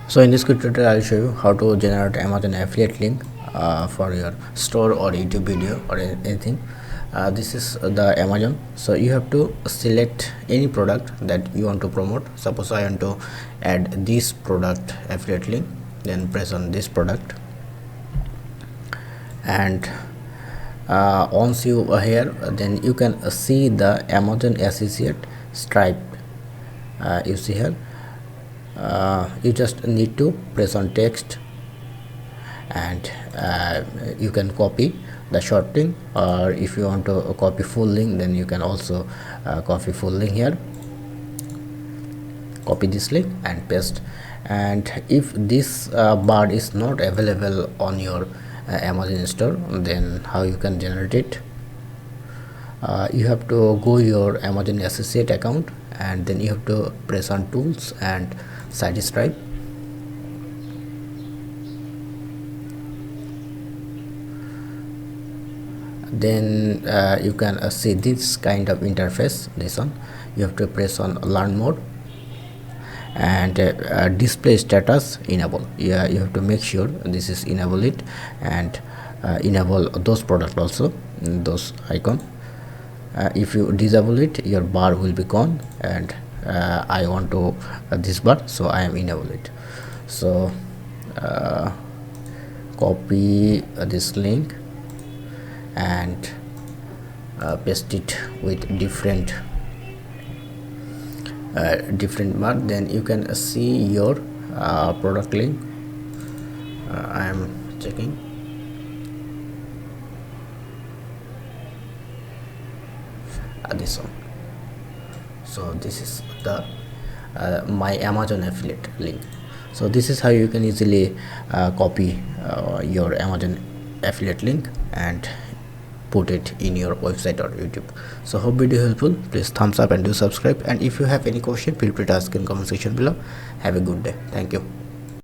So in this quick tutorial I'll show you how to generate Amazon affiliate link for your store or YouTube video or anything. This is the Amazon, so you have to select any product that you want to promote. Suppose I want to add this product affiliate link, then press on this product, and once you are here, then you can see the Amazon associate Stripe. You see here, you just need to press on text, and you can copy the short link, or if you want to copy full link, then you can also copy full link here. Copy this link and paste. And if this bar is not available on your Amazon store, then how you can generate it? You have to go your Amazon associate account, and then you have to press on tools and site Stripe. Then you can see this kind of interface. This one, you have to press on learn more, and display status enable. Yeah, you have to make sure this is enable it, and enable those product also, those icon. If you disable it, your bar will be gone, and I want to this bar, so I am enable it. So copy this link and paste it with different bar. Then you can see your product link. I am checking. This one. So this is the my Amazon affiliate link. So this is how you can easily copy your Amazon affiliate link and put it in your website or YouTube. So hope video helpful. Please thumbs up and do subscribe, and if you have any question, feel free to ask in comment section below. Have a good day. Thank you.